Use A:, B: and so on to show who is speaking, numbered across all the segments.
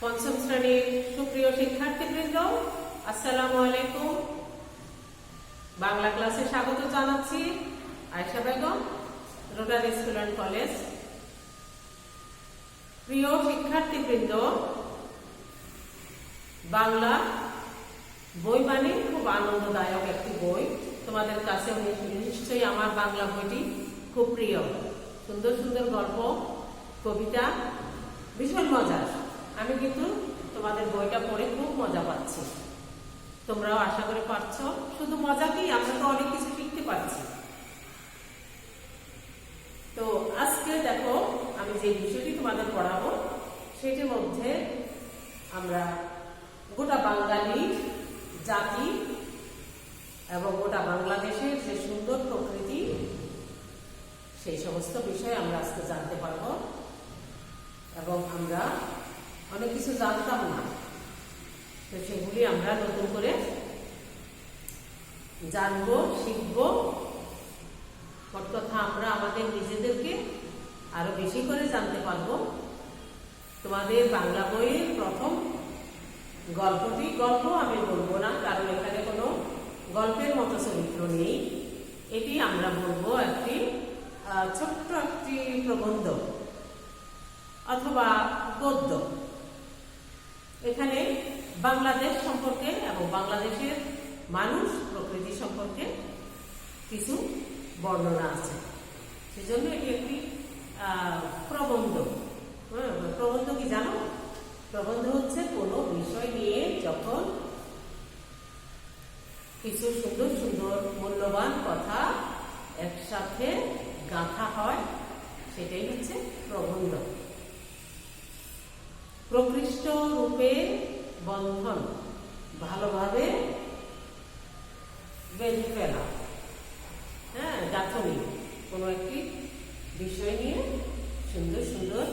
A: পঞ্চম শ্রেণীর সুপ্রিয় শিক্ষার্থীবৃন্দ, আসসালামু আলাইকুম। বাংলা ক্লাসে স্বাগত জানাচ্ছি Ayesha Begum, rotary school and college. প্রিয় শিক্ষার্থীবৃন্দ, বাংলা বই মানে খুব আনন্দদায়ক একটি বই। তোমাদের কাছে নিশ্চয়ই আমার বাংলা বইটি খুব প্রিয়। সুন্দর সুন্দর গল্প, কবিতা, ভীষণ মজার। আমি কিন্তু তোমাদের বইটা পড়ে খুব মজা পাচ্ছি। তোমরাও আশা করে পাচ্ছ। শুধু মজা কি, আমরা তো অনেক কিছু শিখতে পারছি। তো আজকে দেখো, আমি যে বিষয়টি তোমাদের পড়াবো সেটির মধ্যে আমরা গোটা বাঙালি জাতি এবং গোটা বাংলাদেশের যে সুন্দর প্রকৃতি, সেই সমস্ত বিষয় আমরা আজকে জানতে পারবো। এবং আমরা অনেক কিছু জানতাম না, তো সেগুলি আমরা নতুন করে জানবো, শিখবো। মোট কথা আমরা আমাদের নিজেদেরকে আরো বেশি করে জানতে পারবো। তোমাদের বাংলা বইয়ের প্রথম গল্পটি, গল্প আমি বলবো না, কারণ এখানে কোনো গল্পের মতো চরিত্র নেই। এটি আমরা বলবো একটি ছোট্ট একটি প্রবন্ধ অথবা গদ্য। এখানে বাংলাদেশ সম্পর্কে এবং বাংলাদেশের মানুষ, প্রকৃতি সম্পর্কে কিছু বর্ণনা আছে, সেজন্য এটি একটি প্রবন্ধ। প্রবন্ধ কি জানো? প্রবন্ধ হচ্ছে কোনো বিষয় নিয়ে যখন কিছু সুন্দর সুন্দর মূল্যবান কথা একসাথে গাঁথা হয়, সেটাই হচ্ছে প্রবন্ধ। প্রকৃষ্ট রূপে বন্ধন ভালোভাবে বেঁধে ফেলা, গাঁথনি, কোনো একটি বিষয় নিয়ে সুন্দর সুন্দর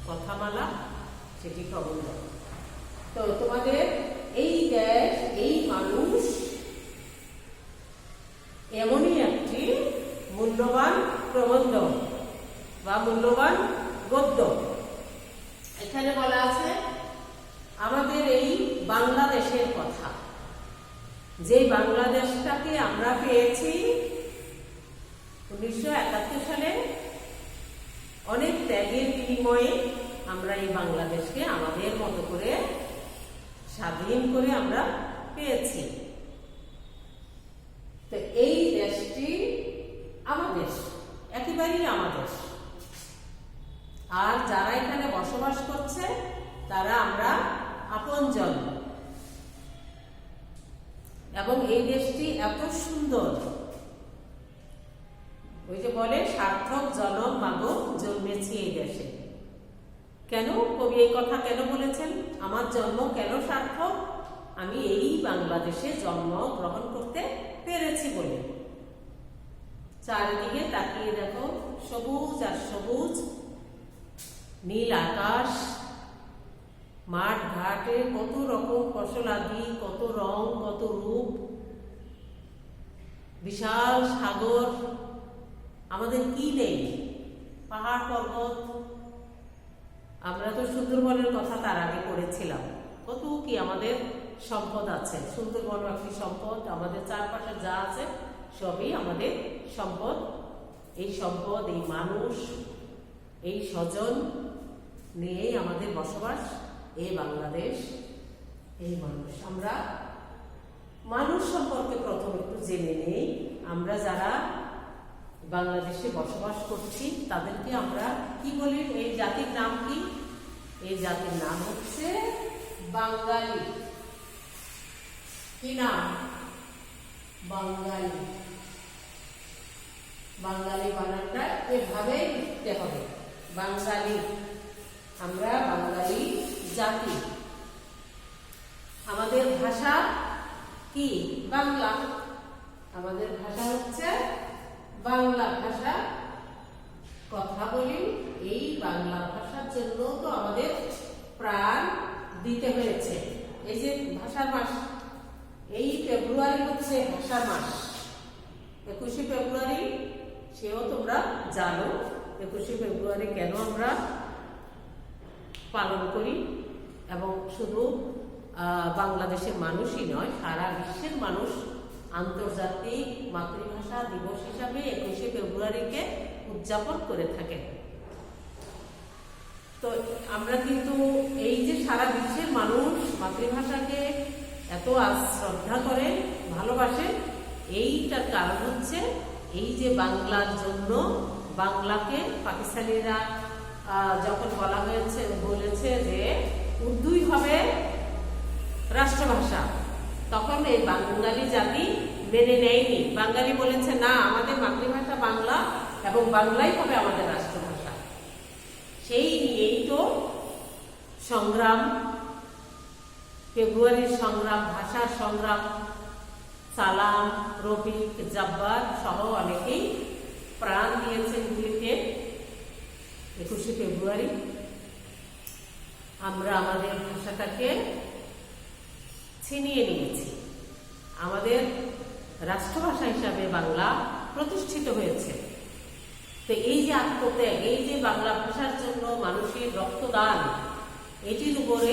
A: কথামালা, সেটি প্রবন্ধ। তো তোমাদের এই দেশ, এই মানুষ এমনই একটি মূল্যবান প্রবন্ধ বা মূল্যবান গদ্য। এখানে বলা আছে আমাদের এই বাংলাদেশের কথা, যে বাংলাদেশটাকে আমরা পেয়েছি 1971 সালে। অনেক ত্যাগের বিনিময়ে আমরা এই বাংলাদেশকে আমাদের মতো করে স্বাধীন করে আমরা পেয়েছি। তো এই দেশটি আমাদের, একেবারেই আমাদের। আর যারা এখানে বসবাস করছে তারা আমরা আপনজন। এবং এই দেশটি এত সুন্দর, ওই যে বলে সার্থক জনম মাগো জন্মেছি এই দেশে। কেন কবি এই কথা কেন বলেছেন? আমার জন্ম কেন সার্থক? আমি এই বাংলাদেশে জন্ম গ্রহণ করতে পেরেছি বলে। চারিদিকে তাকিয়ে দেখো, সবুজ আর সবুজ, নীল আকাশ, মাঠ ঘাটে কত রকম ফসলাদি, কত রং, কত রূপ, বিশাল সাগর। আমাদের কি নেই? পাহাড় পর্বত। আমরা তো সুন্দরবনের কথা তার আগে পড়েছিলাম। কত কি আমাদের সম্পদ আছে। সুন্দরবন একটি সম্পদ। আমাদের চারপাশে যা আছে সবই আমাদের সম্পদ। এই সম্পদ, এই মানুষ, এই স্বজন নিয়েই আমাদের বসবাস। এই বাংলাদেশ, এই মানুষ। আমরা মানুষ সম্পর্কে প্রথম একটু জেনে নেই। আমরা যারা বাংলাদেশে বসবাস করছি তাদেরকে আমরা কি বলি? এই জাতির নাম কি? এই জাতির নাম হচ্ছে বাঙালি। কি নাম? বাঙালি। বাঙালি বানানটা এভাবেই লিখতে হবে, বাঙালি। আমরা বাঙালি জাতি। আমাদের ভাষা কি? বাংলা। আমাদের ভাষা হচ্ছে বাংলা ভাষা। কথা বলি এই বাংলা ভাষার জন্য তো আমাদের প্রাণ দিতে হয়েছে। এই যে ভাষার মাস, এই ফেব্রুয়ারি হচ্ছে ভাষার মাস। 21শে ফেব্রুয়ারি, সেও তোমরা জানো 21শে ফেব্রুয়ারি কেন আমরা পালন করি, এবং শুধু বাংলাদেশের মানুষই নয়, সারা বিশ্বের মানুষ আন্তর্জাতিক মাতৃভাষা দিবস হিসাবে 21শে ফেব্রুয়ারিকে উদযাপন করে থাকেন। তো আমরা কিন্তু এই যে সারা বিশ্বের মানুষ মাতৃভাষাকে এত শ্রদ্ধা করেন, ভালোবাসেন, এইটার কারণ হচ্ছে এই যে বাংলার জন্য, বাংলাকে পাকিস্তানিরা যখন বলেছে যে উর্দুই হবে রাষ্ট্রভাষা, তখন এই বাঙালি জাতি মেনে নেয়নি। বাঙালি বলেছে না, আমাদের মাতৃভাষা বাংলা এবং বাংলাই হবে আমাদের রাষ্ট্রভাষা। সেই নিয়েই তো সংগ্রাম, ফেব্রুয়ারির সংগ্রাম, ভাষার সংগ্রাম, সালাম, রফিক, জব্বার সহ অনেকেই প্রাণ দিয়েছেন গুলিতে। 21শে ফেব্রুয়ারি আমরা আমাদের ভাষাটাকে ছিনিয়ে নিয়েছি। আমাদের রাষ্ট্রভাষা হিসাবে বাংলা প্রতিষ্ঠিত হয়েছে। তো এই যে আত্মত্যাগ, এই যে বাংলা ভাষার জন্য মানুষের রক্তদান, এটির উপরে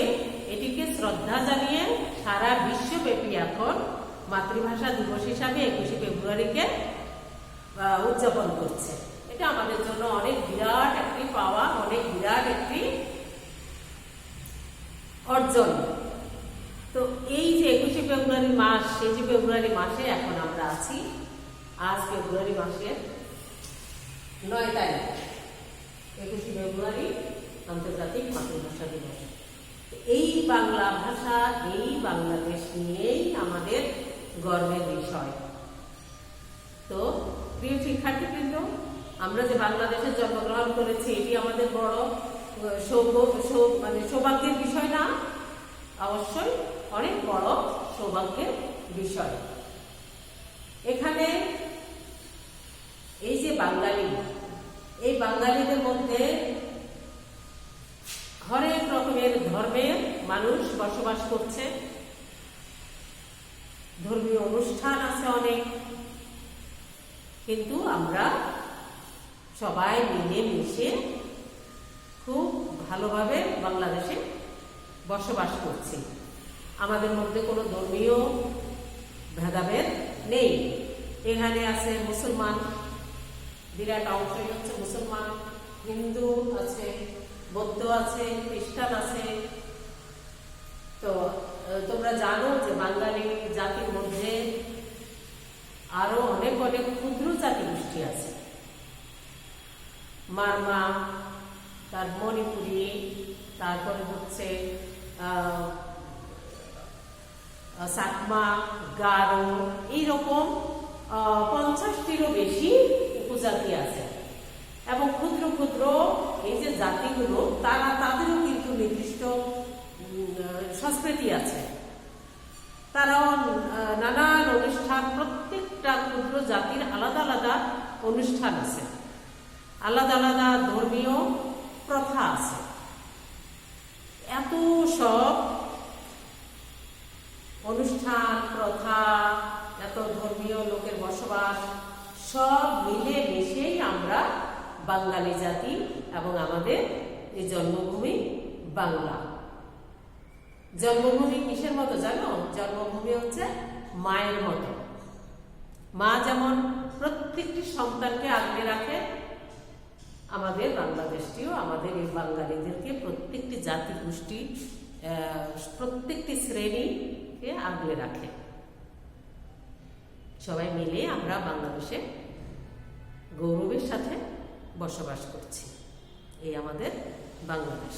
A: এটিকে শ্রদ্ধা জানিয়ে সারা বিশ্বব্যাপী এখন মাতৃভাষা দিবস হিসাবে 21শে ফেব্রুয়ারিকে উদযাপন করছে। এটা আমাদের জন্য অনেক বিরাট একটি পাওয়া, অনেক বিরাট একটি অর্জন। তো এই যে 21শে ফেব্রুয়ারি মাস, সেই যে ফেব্রুয়ারি মাসে এখন আমরা আছি, আজ ফেব্রুয়ারি মাসের 9 তারিখ, 21শে ফেব্রুয়ারি আন্তর্জাতিক মাতৃভাষা দিবস। এই বাংলা ভাষা, এই বাংলাদেশ নিয়েই আমাদের গর্বের বিষয়। তো প্রিয় শিক্ষার্থীবৃন্দ, আমরা যে বাংলাদেশে জন্মগ্রহণ করেছি, এটি আমাদের বড় সৌভাগ্যের বিষয় না? অবশ্যই অনেক বড় সৌভাগ্যের বিষয়। এখানে এই যে বাঙালি, এই বাঙালিদের মধ্যে হরেক রকমের ধর্মের মানুষ বসবাস করছে, ধর্মীয় অনুষ্ঠান আছে অনেক, কিন্তু আমরা সবাই মিলে মিশে খুব ভালোভাবে বাংলাদেশে বসবাস করছি। আমাদের মধ্যে কোনো ধর্মীয় ভেদাভেদ নেই। এখানে আছে মুসলমান, বিরাট অংশই হচ্ছে মুসলমান, হিন্দু আছে, বৌদ্ধ আছে, খ্রিস্টান আছে। তো তোমরা জানো যে বাঙালি জাতির মধ্যে আরো অনেক অনেক ক্ষুদ্র জাতি গোষ্ঠী আছে। মারমা, তার মণিপুরি, তারপরে হচ্ছে সাকমা, গারো, এইরকম 50টিরও বেশি উপজাতি আছে। এবং ক্ষুদ্র ক্ষুদ্র এই যে জাতিগুলো, তাদেরও কিন্তু নির্দিষ্ট সংস্কৃতি আছে। তারাও নানান অনুষ্ঠান, প্রত্যেকটা ক্ষুদ্র জাতির আলাদা আলাদা অনুষ্ঠান আছে, আলাদা আলাদা ধর্মীয় প্রথা আছে। এত সব অনুষ্ঠান, প্রথা, এত ধর্মীয় লোকের বসবাস, সব মিলে মিশেই আমরা বাঙালি জাতি, এবং আমাদের এই জন্মভূমি বাংলা। জন্মভূমি কিসের মতো জানো? জন্মভূমি হচ্ছে মায়ের মতো। মা যেমন প্রত্যেকটি সন্তানকে আগলে রাখে, আমাদের বাংলাদেশটিও আমাদের এই বাঙালিদেরকে প্রত্যেকটি জাতি গোষ্ঠী, প্রত্যেকটি শ্রেণীকে আগলে রাখে। সবাই মিলে আমরা বাংলাদেশে গৌরবের সাথে বসবাস করছি। এই আমাদের বাংলাদেশ।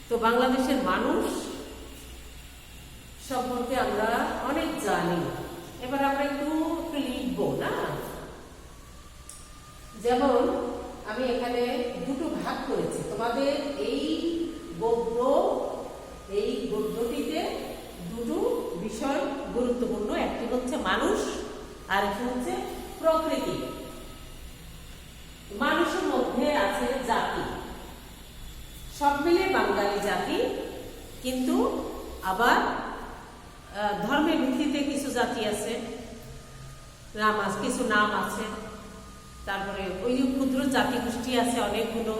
A: তো বাংলাদেশের মানুষ সম্পর্কে আমরা অনেক জানি। এবার আমরা একটু লিখবো না? যেমন আমি এখানে দুটো ভাগ করেছি তোমাদের এই গদ্যটিতে। দুটো বিষয় গুরুত্বপূর্ণ, একটি হচ্ছে মানুষ আর একটি হচ্ছে প্রকৃতি। মানুষের মধ্যে আছে জাতি, সব মিলে বাঙালি জাতি, কিন্তু আবার ধর্মের ভিত্তিতে কিছু জাতি আছে, কিছু নাম আছে, তারপরে ওই ক্ষুদ্র জাতি গোষ্ঠী আছে অনেকগুলো।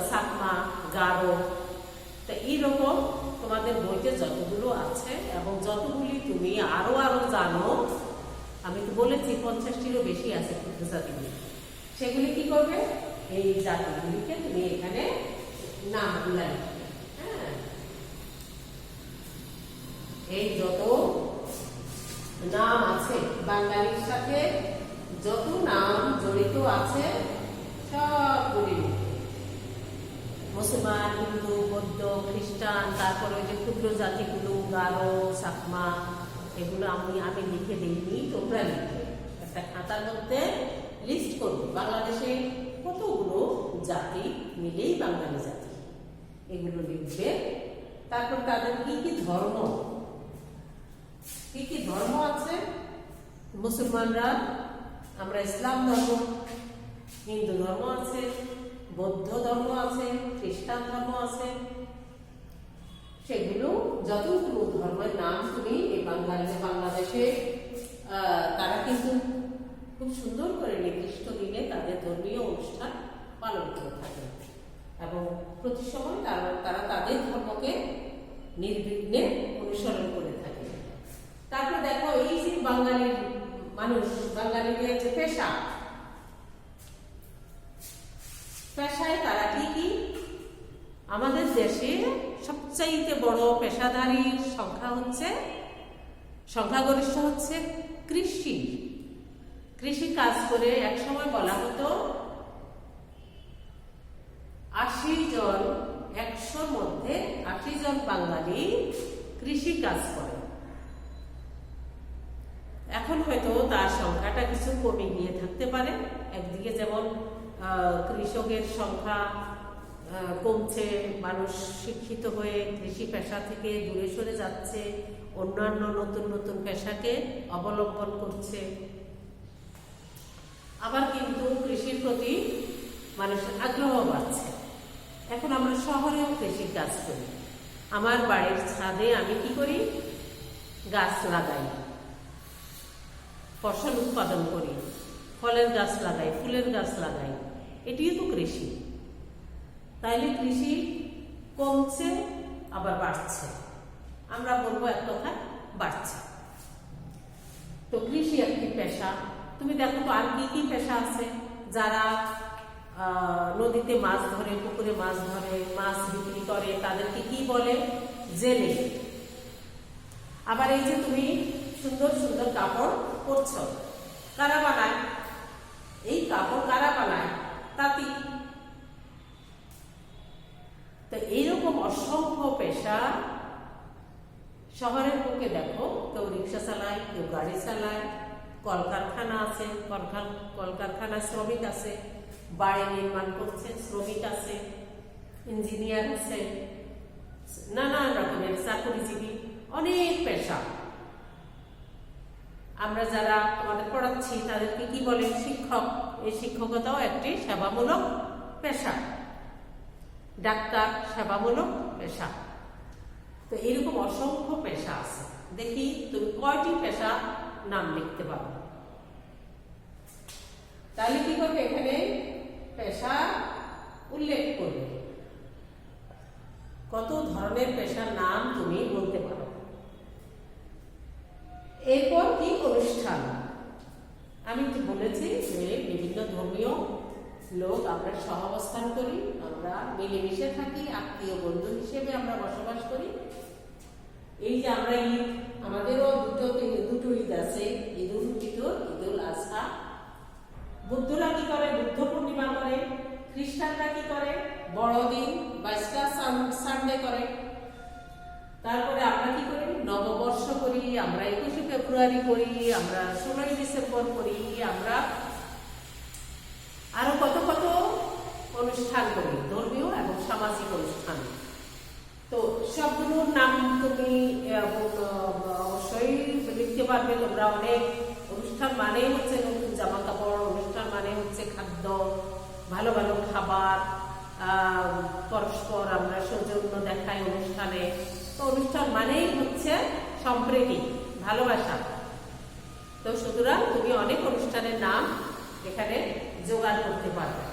A: সাকমা, গারো। তো এইরকম তোমাদের বইতে যতগুলো আছে এবং যতগুলি তুমি আরো জানো, আমি তো বলেছি 50টিরও বেশি আছে ক্ষুদ্র জাতিগুলি, সেগুলি কি করবে, এই জাতিগুলিকে তুমি এখানে নামগুলা লিখবে। হ্যাঁ, এই যত নাম আছে বাঙালির সাথে, যত নাম জড়িত আছে সবগুলি মুসলমান, হিন্দু, বৌদ্ধ, খ্রিস্টান, তারপরে ওই যে ক্ষুদ্র জাতিগুলো গারো, সাকমা, এগুলো আমি লিখে দিইনি, তোমরা লিখবে একটা খাতার মধ্যে লিস্ট করবে। বাংলাদেশে কতগুলো জাতি মিলেই বাঙালি জাতি, এগুলো লিখবে। তারপর তাদের কি কি ধর্ম আছে, মুসলমানরা আমরা ইসলাম ধর্ম, হিন্দু ধর্ম আছে, বৌদ্ধ ধর্ম আছে, খ্রিস্টান ধর্ম আছে, সেগুলো যতগুলো ধর্মের নাম তুমি এই বাংলাদেশে তারা কিন্তু খুব সুন্দর করে নির্দিষ্ট দিনে তাদের ধর্মীয় অনুষ্ঠান পালন করে থাকে এবং প্রতি সময় তারা তাদের ধর্মকে নির্বিঘ্নে অনুসরণ করে থাকে। তারপর দেখো, এই যে বাঙালির মানুষ, বাঙালিদের যে পেশায় তারা কি আমাদের দেশে সবচাইতে বড় পেশাদারির সংখ্যাগরিষ্ঠ হচ্ছে কৃষি কাজ করে। একসময় বলা হতো 100 মধ্যে 80 জন বাঙালি কৃষি কাজ করে। এখন হয়তো তার সংখ্যাটা কিছু কমে গিয়ে থাকতে পারে। একদিকে যেমন কৃষকের সংখ্যা কমছে, মানুষ শিক্ষিত হয়ে কৃষি পেশা থেকে দূরে সরে যাচ্ছে, অন্যান্য নতুন নতুন পেশাকে অবলম্বন করছে। আবার কিন্তু কৃষির প্রতি মানুষের আগ্রহ বাড়ছে। এখন আমরা শহরেও কৃষি কাজ করি। আমার বাড়ির ছাদে আমি কি করি, গাছ লাগাই, ফসল উৎপাদন করি, ফলের গাছ লাগাই, ফুলের গাছ লাগাই, এটিও তো কৃষি। তাইলে কৃষি কমছে আবার বাড়ছে, আমরা বলবো এক কথায় বাড়ছে। তো কৃষি একটি পেশা। তুমি দেখো তো আর কি পেশা আছে, যারা নদীতে মাছ ধরে, পুকুরে মাছ ধরে, মাছ বিক্রি করে, তাদেরকে কি বলে, জেলে। আবার এই যে তুমি সুন্দর সুন্দর কাপড় পরছ, কারা বানায় এই কাপড়, কারা বানায়, তাঁতি। তো এইরকম অসংখ্য পেশা শহরের বুকে দেখো, কেউ রিক্সা চালায়, কেউ গাড়ি চালায়, কলকারখানা আছে, কলকারখানায় শ্রমিক আছে, বাড়ি নির্মাণ করছে শ্রমিক আছে, ইঞ্জিনিয়ার আছে, নানান রকমের চাকরিজীবী, অনেক পেশা। আমরা যারা তোমাদের পড়াচ্ছি তাদেরকে কি বলে, শিক্ষক। এই শিক্ষকতাও একটি সেবামূলক পেশা। ডাক্তার সেবামূলক পেশা। তো এরকম অসংখ্য পেশা আছে। দেখি তুমি কয়টি পেশা নাম লিখতে পারো। তাহলে কি করবে, এখানে পেশা উল্লেখ করবে, কত ধরনের পেশার নাম তুমি বলতে পারো। এরপর কি, অনুষ্ঠান। আমি বলেছি যে বিভিন্ন ধর্মীয় লোক আমরা সহাবস্থান করি, আমরা মিলেমিশে থাকি, আত্মীয় বন্ধু হিসেবে আমরা বসবাস করি। এই যে আমরা ঈদ, আমাদেরও দুটো ঈদ আছে, ঈদুল ফিতর, ঈদুল আজহা। বুদ্ধরা কি করে, বুদ্ধ পূর্ণিমা করে। খ্রিস্টানরা কি করে, বড়দিন বা ইস্টার সানডে করে। তারপরে আমরা কি করি, নববর্ষ করি, আমরা 21শে ফেব্রুয়ারি করি, আমরা 16ই ডিসেম্বর করি, আমরা আরো কত কত অনুষ্ঠান করি, ধর্মীয় এবং সামাজিক অনুষ্ঠান। তো সবগুলোর নাম তুমি অবশ্যই লিখতে পারবে তোমরা। অনেক অনুষ্ঠান মানে হচ্ছে নতুন জামা কাপড়, অনুষ্ঠান মানে হচ্ছে খাদ্য, ভালো ভালো খাবার, পরস্পর আমরা সৌজন্য দেখাই অনুষ্ঠানে। তো অনুষ্ঠান মানেই হচ্ছে সম্প্রীতি, ভালোবাসা। তো সুতরাং তুমি অনেক অনুষ্ঠানের নাম এখানে জোগাড় করতে পারবে।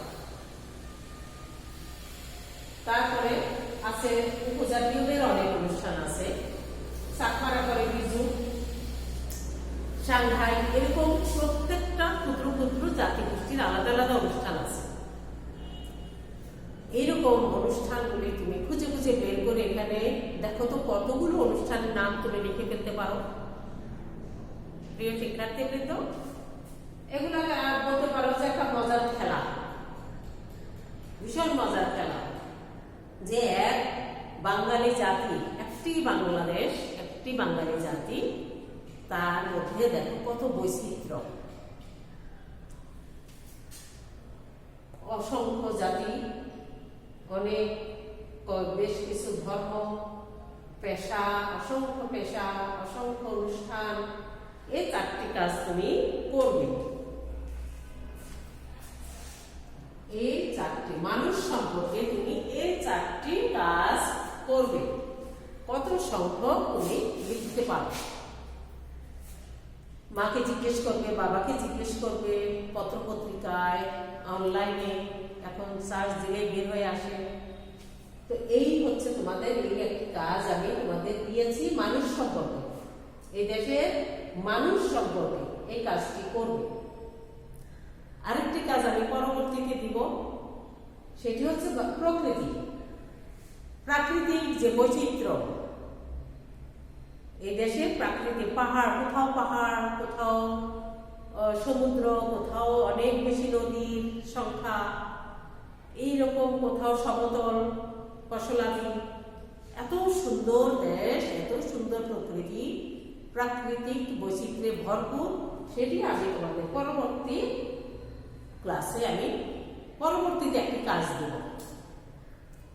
A: তারপরে আছে উপজাতীয়দের অনেক অনুষ্ঠান আছে, সাকমারা করে বিজু, সাংহাই, এরকম প্রত্যেকটা ক্ষুদ্র ক্ষুদ্র জাতিগোষ্ঠীর আলাদা আলাদা অনুষ্ঠান আছে। এইরকম অনুষ্ঠানগুলি তুমি খুঁজে খুঁজে বের করে এখানে দেখো তো কতগুলো অনুষ্ঠানের নাম তুমি লিখে ফেলতে পারো। প্রিয় শিক্ষার্থীবৃন্দ, এগুলো বলতে পারো যে একটা মজার খেলা, ভীষণ মজার খেলা, যে এক বাঙালি জাতি, একটি বাংলাদেশ, একটি বাঙালি জাতি, তার মধ্যে দেখো কত বৈচিত্র্য, অসংখ্য জাতি, অনেক বেশ কিছু ধর্ম, পেশা, অসংখ্য পেশা, অসংখ্য অনুষ্ঠান, এই চারটি কাজ তুমি করবে। এই চারটি মানুষ সম্পর্কে তুমি এই চারটি কাজ করবে। কত সংখ্যক তুমি লিখতে পারো। মাকে জিজ্ঞেস করবে, বাবাকে জিজ্ঞেস করবে, পত্রপত্রিকায়, অনলাইনে এখন সার্চ দিলে বের হয়ে আসে। তো এই হচ্ছে তোমাদের এই একটি কাজ আমি তোমাদের দিয়েছি মানুষ সম্পর্কে, এই দেশের মানুষ সম্পর্কে এই কাজটি করবে। আরেকটি কাজ আমি পরবর্তীতে দিব, সেটি হচ্ছে প্রকৃতি, প্রাকৃতিক যে বৈচিত্র্য, এই দেশের প্রাকৃতিক, পাহাড়, কোথাও পাহাড়, কোথাও সমুদ্র, কোথাও অনেক বেশি নদীর সংখ্যা, এইরকম কোথাও সমতল ফসলাদি, এত সুন্দর দেশ, এত সুন্দর প্রকৃতি, প্রাকৃতিক বৈচিত্র্যে ভরপুর, সেটি আমি তোমাদের পরবর্তী ক্লাসে আমি পরবর্তীতে একটি কাজ দেব।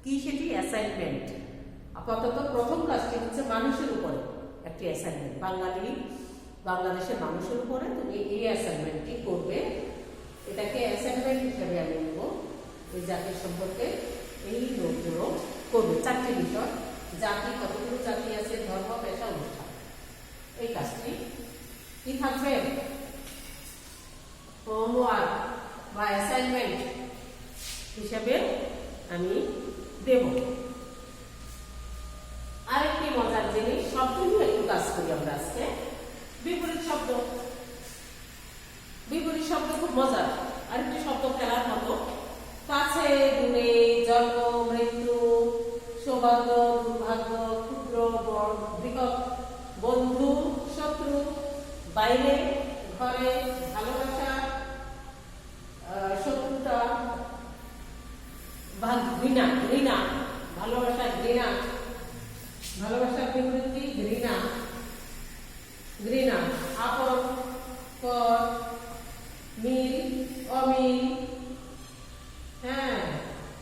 A: কি সেটি? অ্যাসাইনমেন্ট। আপাতত প্রথম কাজটি হচ্ছে মানুষের উপরে একটি অ্যাসাইনমেন্ট, বাংলাদেশের মানুষের উপরে তুমি এই অ্যাসাইনমেন্টটি করবে। এটাকে অ্যাসাইনমেন্ট হিসেবে আমি নেব। এই জাতির সম্পর্কে এই নোটগুলো করবে, চারটি বিষয়, জাতি, কতগুলো জাতি আছে, ধর্ম, পেশা, অনুষ্ঠান। এই কাজটি কি থাকবে? হোমওয়ার্ক বা অ্যাসাইনমেন্ট হিসাবে আমি দেব। আরেকটি মজার জিনিস, শব্দ নিয়ে একটু কাজ করি আমরা আজকে। বিপরীত শব্দ, বিপরীত শব্দ খুব মজার। আরেকটি শব্দ খেলার মতো, কাছে, দূরে, জন্ম, মৃত্যু, সৌভাগ্য, দুর্ভাগ্য, ক্ষুদ্র, বৃহৎ, বন্ধু, শত্রু, বাইরে, ঘরে, ভালোবাসা, শত্রুতা, ঘৃণা, ঘৃণা, ভালোবাসা, ঘৃণা, ভালোবাসার বিবৃতি ঘৃণা, ঘৃণা, আপন, পর, মিল, অমিল, হ্যাঁ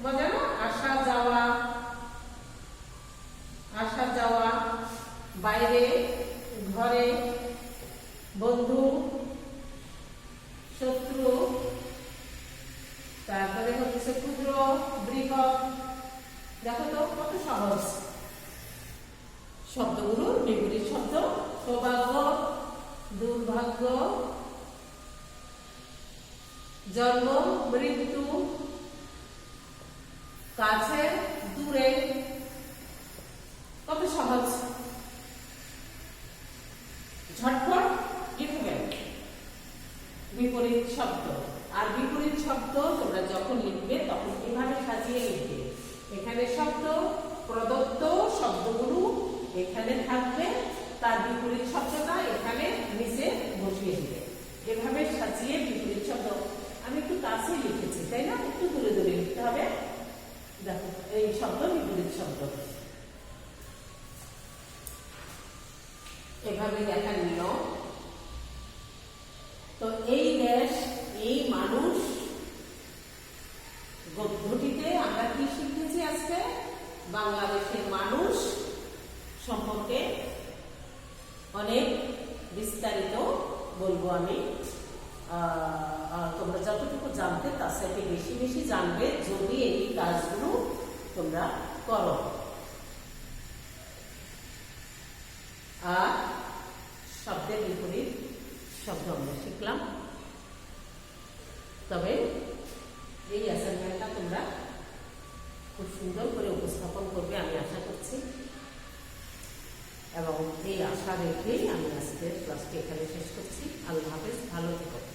A: মজা না? আসা যাওয়া, আসা যাওয়া, বাইরে, ঘরে, বন্ধু, শত্রু, তারপরে হচ্ছে ক্ষুদ্র, বৃহৎ। দেখো তো কত সহজ শব্দগুলোর বিপরীত শব্দ। সৌভাগ্য, দুর্ভাগ্য, জন্ম, মৃত্যু, কাছে, দূরে, কত সহজ, ঝটপট লিখবেন বিপরীত শব্দ। আর বিপরীত শব্দ তোমরা যখন লিখবে তখন কিভাবে সাজিয়ে লিখবে? এখানে শব্দ প্রদত্ত, শব্দগুলো এখানে থাকবে, তার বিপরীত শব্দটা এখানে নিচে বসিয়ে দিবে। এভাবে সাজিয়ে বিপরীত শব্দ, আমি একটু কাছে লিখেছি তাই না, একটু দূরে দূরে লিখতে হবে। দেখো এই শব্দ বিপরীত শব্দ, এভাবে দেখা নিল। তো এই দেশ, এই মানুষ গদ্যটিতে আমরা কি শিখেছি আজকে? বাংলাদেশের মানুষ সম্পর্কে অনেক বিস্তারিত বলবো আমি। তোমরা যতটুকু জানতে তার সাথে বেশি বেশি জানবে যদি এই কাজগুলো তোমরা করো। আর শব্দের বিপরীত শব্দ আমরা শিখলাম। তবে এই অ্যাসাইনমেন্টটা তোমরা খুব সুন্দর করে এই আশা রেখেই আমি আজকের ক্লাসটি এখানে শেষ করছি। আল্লাহ হাফেজ, ভালো থেকো।